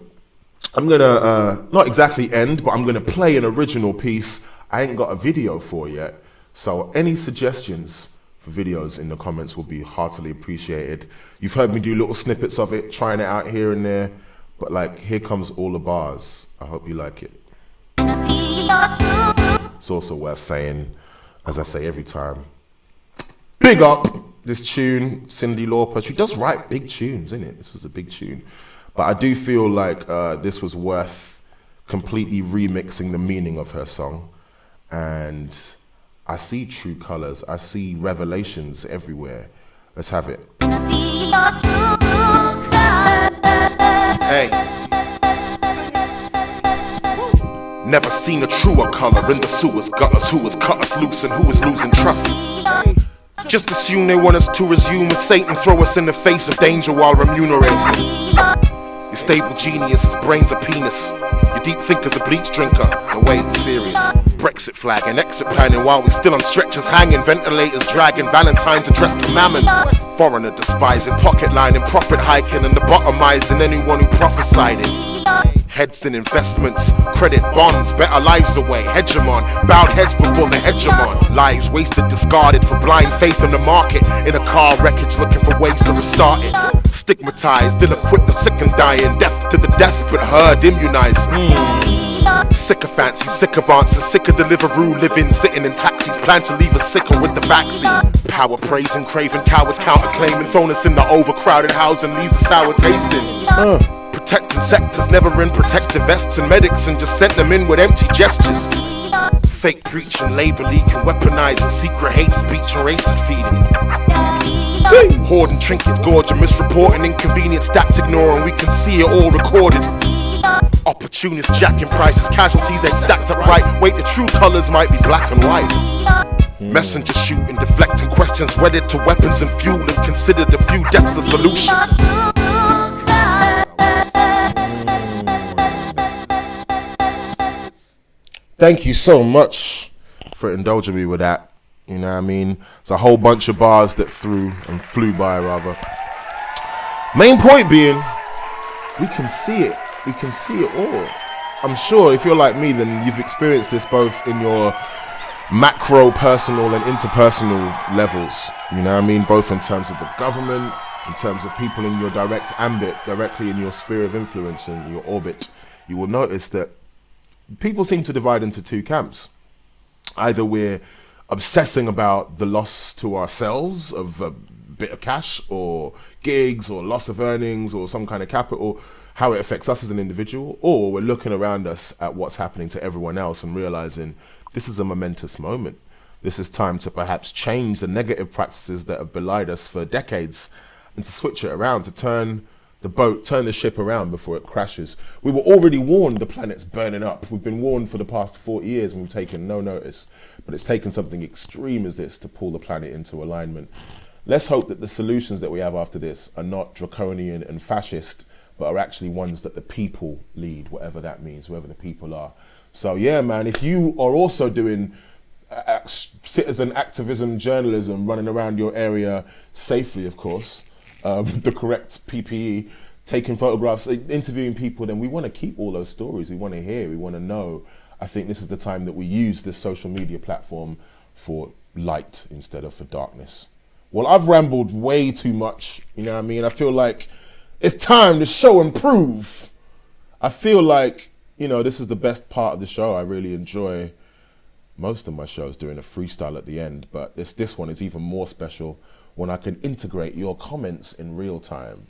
Speaker 2: I'm gonna not exactly end, but I'm gonna play an original piece I ain't got a video for yet. So any suggestions, for videos in the comments will be heartily appreciated. You've heard me do little snippets of it, trying it out here and there, but like, here comes all the bars. I hope you like it. It's also worth saying, as I say every time, big up this tune, Cyndi Lauper. She does write big tunes, innit? This was a big tune. But I do feel like this was worth completely remixing the meaning of her song. And I see true colors. I see revelations everywhere. Let's have it. Hey. Never seen a truer color in the sewers, gutters. Who has cut us loose and who is losing trust? Just assume they want us to resume with Satan, throw us in the face of danger while remunerating. Your stable genius, brains a penis. Your deep thinker's a bleach drinker. No way, serious. Brexit flag and exit planning while we're still on stretchers hanging. Ventilators dragging, Valentine's addressed to mammon. Foreigner despising, pocket lining, profit hiking, and lobotomizing anyone who prophesied it. Heads in investments, credit bonds, better lives away. Hegemon, bowed heads before the hegemon. Lives wasted, discarded for blind faith in the market. In a car wreckage, looking for ways to restart it. Stigmatized, ill-equipped, the sick and dying. Deaf to the desperate, herd immunized. Sycophants, he's sick of answers, sick of Deliveroo, living, sitting in taxis, plan to leave us sicker with the vaccine. Power praising, craving, cowards counterclaiming, thrown us in the overcrowded house and leaves us sour tasting. Protecting sectors, never in protective vests and medics, and just sent them in with empty gestures. Fake preaching, labor leaking, weaponizing, secret hate speech and racist feeding. Hoarding trinkets, gorging, misreporting, inconvenient stats ignoring, we can see it all recorded. Opportunists jacking prices, casualties ain't stacked up right. Wait, the true colors might be black and white. Messenger shooting, deflecting questions, wedded to weapons and fuel, and considered a few deaths a solution. Thank you so much for indulging me with that. You know what I mean? It's a whole bunch of bars that flew by rather. Main point being, we can see it. We can see it all. I'm sure if you're like me, then you've experienced this both in your macro, personal and interpersonal levels. You know what I mean? Both in terms of the government, in terms of people in your direct ambit, directly in your sphere of influence and your orbit. You will notice that people seem to divide into two camps. Either we're obsessing about the loss to ourselves of a bit of cash or gigs or loss of earnings or some kind of capital, how it affects us as an individual, or we're looking around us at what's happening to everyone else and realizing this is a momentous moment. This is time to perhaps change the negative practices that have belied us for decades and to switch it around, to turn the ship around before it crashes. We were already warned the planet's burning up. We've been warned for the past 40 years and we've taken no notice. But it's taken something extreme as this to pull the planet into alignment. Let's hope that the solutions that we have after this are not draconian and fascist, but are actually ones that the people lead, whatever that means, whoever the people are. So yeah, man, if you are also doing citizen activism, journalism, running around your area safely, of course, with the correct PPE, taking photographs, interviewing people, then we want to keep all those stories. We want to hear, we want to know. I think this is the time that we use this social media platform for light instead of for darkness. Well, I've rambled way too much, you know what I mean? I feel like it's time to show and prove. I feel like, you know, this is the best part of the show. I really enjoy most of my shows doing a freestyle at the end, but this one is even more special when I can integrate your comments in real time.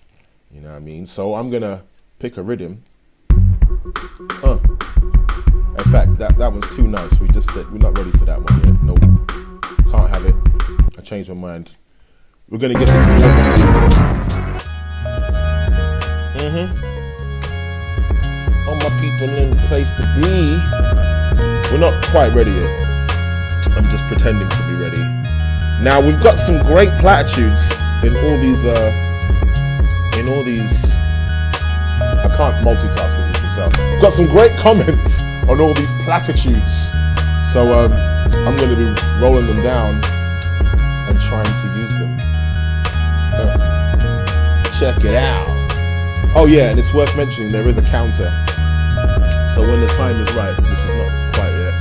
Speaker 2: You know what I mean? So I'm gonna pick a rhythm. In fact, that one's too nice. We're not ready for that one yet. Nope. Can't have it. I changed my mind. We're gonna get this one. All my people in the place to be. We're not quite ready yet. I'm just pretending to be ready. Now we've got some great platitudes in all these. I can't multitask, as you can tell. We've got some great comments on all these platitudes. So I'm going to be rolling them down and trying to use them. Check it out. Oh yeah, and it's worth mentioning there is a counter. So when the time is right, which is not quite yet,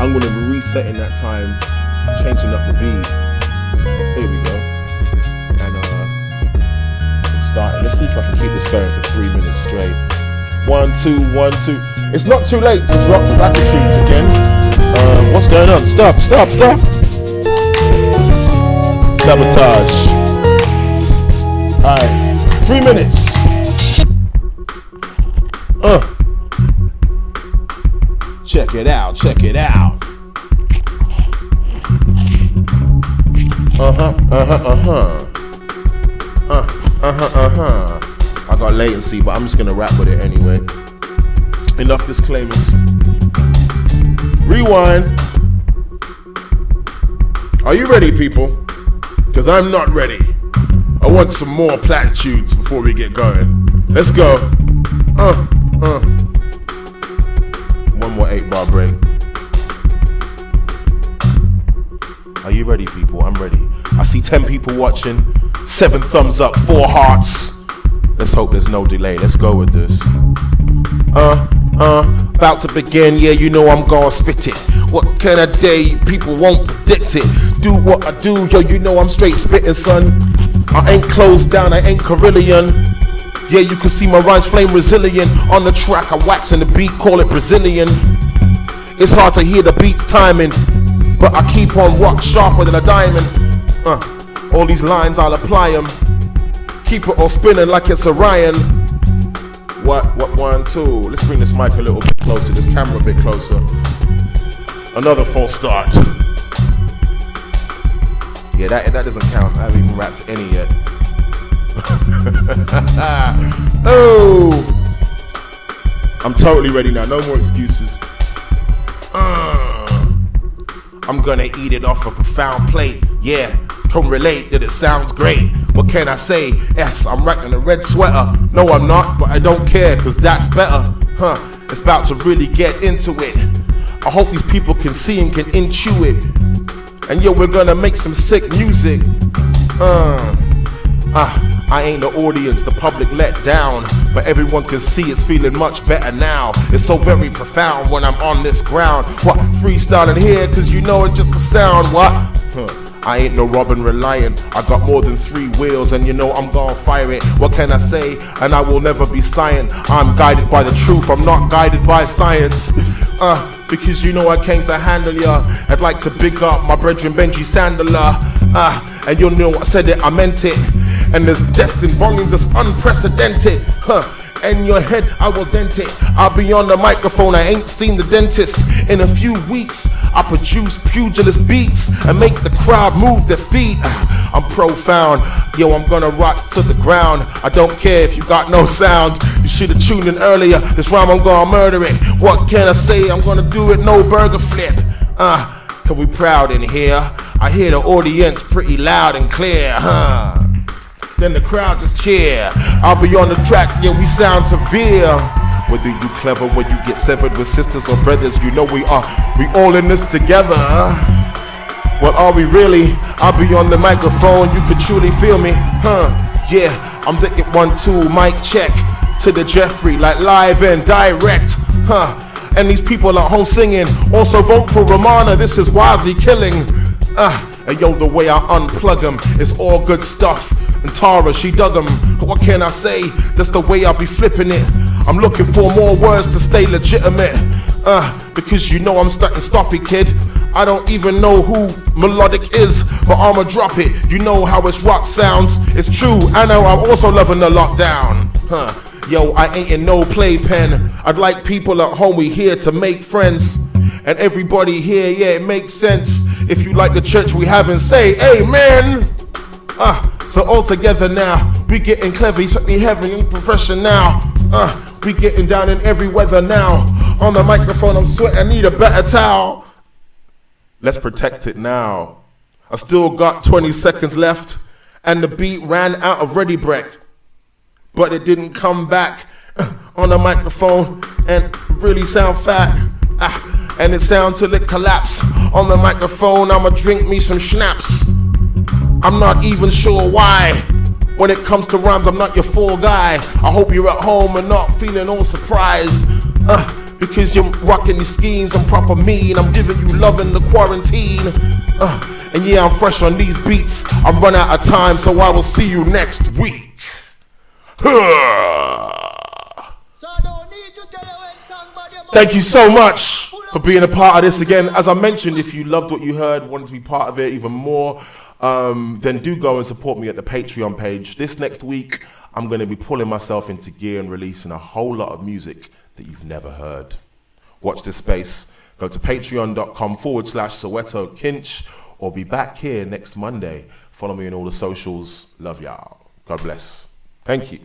Speaker 2: I'm going to be resetting that time, changing up the beat, Here we go. And start. Let's see if I can keep this going for 3 minutes straight. 1, 2, 1, 2. It's not too late to drop the platitudes again. What's going on? Stop. Sabotage. Alright, 3 minutes. Check it out. I got latency, but I'm just gonna rap with it anyway. Enough disclaimers. Rewind. Are you ready, people? Because I'm not ready. I want some more platitudes before we get going. Let's go. One more 8-bar break. Are you ready, people? I'm ready. I see 10 people watching. 7 thumbs up, 4 hearts. Let's hope there's no delay. Let's go with this. About to begin, yeah, you know I'm gonna spit it. What kind of day people won't predict it? Do what I do, yo, you know I'm straight spitting, son. I ain't closed down, I ain't Carillion. Yeah, you can see my rhymes flame resilient. On the track, I wax in the beat, call it Brazilian. It's hard to hear the beats timing, but I keep on rock sharper than a diamond. All these lines, I'll apply them. Keep it all spinning like it's Orion. What, 1, 2. Let's bring this mic a little bit closer, this camera a bit closer. Another false start. Yeah, that doesn't count. I haven't even rapped any yet. Oh! I'm totally ready now, no more excuses. I'm gonna eat it off a profound plate. Yeah, can relate that it sounds great. What can I say? Yes, I'm rocking a red sweater. No, I'm not, but I don't care, cause that's better. It's about to really get into it. I hope these people can see and can intuit. And yo, we're gonna make some sick music. I ain't the audience, the public let down, but everyone can see it's feeling much better now. It's so very profound when I'm on this ground. What, freestyling here, cause you know it's just the sound, what? I ain't no Robin Reliant, I got more than 3 wheels and you know I'm gonna fire it. What can I say? And I will never be silent. I'm guided by the truth, I'm not guided by science. Because you know I came to handle ya. I'd like to big up my brethren Benji Sandler. And you know I said it, I meant it. And there's deaths in volumes that's unprecedented. In your head, I will dent it. I'll be on the microphone, I ain't seen the dentist. In a few weeks, I produce pugilist beats and make the crowd move their feet. I'm profound, yo, I'm gonna rock to the ground. I don't care if you got no sound. You should've tuned in earlier, this rhyme I'm gonna murder it. What can I say, I'm gonna do it, no burger flip. Cause we proud in here. I hear the audience pretty loud and clear, Then the crowd just cheer. I'll be on the track, yeah, we sound severe. Whether you clever when you get severed with sisters or brothers, you know we all in this together. Well, are we really? I'll be on the microphone, you could truly feel me, Yeah, I'm thinking 1, 2, mic check to the Jeffrey, like live and direct, And these people at home singing, also vote for Romana, this is wildly killing. And yo, the way I unplug them, it's all good stuff. And Tara, she dug them. What can I say? That's the way I'll be flipping it. I'm looking for more words to stay legitimate. Because you know I'm starting stop it, kid. I don't even know who Melodic is, but I'ma drop it. You know how it's rock sounds. It's true, I know I'm also loving the lockdown. Yo, I ain't in no playpen. I'd like people at home, we here to make friends. And everybody here, yeah, it makes sense. If you like the church we haven't, say amen. So all together now, we getting clever, certainly heavy and professional now. We getting down in every weather now. On the microphone, I'm sweating, I need a better towel. Let's protect it now. I still got 20 seconds left, and the beat ran out of ready breath. But it didn't come back on the microphone and really sound fat. And it sound till it collapse. On the microphone, I'ma drink me some schnapps. I'm not even sure why. When it comes to rhymes, I'm not your full guy. I hope you're at home and not feeling all surprised. Because you're rocking these schemes, I'm proper mean. I'm giving you love in the quarantine. And yeah, I'm fresh on these beats. I'm run out of time, so I will see you next week. Thank you so much for being a part of this again. As I mentioned, if you loved what you heard, wanted to be part of it even more, then do go and support me at the Patreon page. This next week, I'm going to be pulling myself into gear and releasing a whole lot of music that you've never heard. Watch this space. Go to patreon.com/Soweto Kinch, or be back here next Monday. Follow me on all the socials. Love y'all. God bless. Thank you.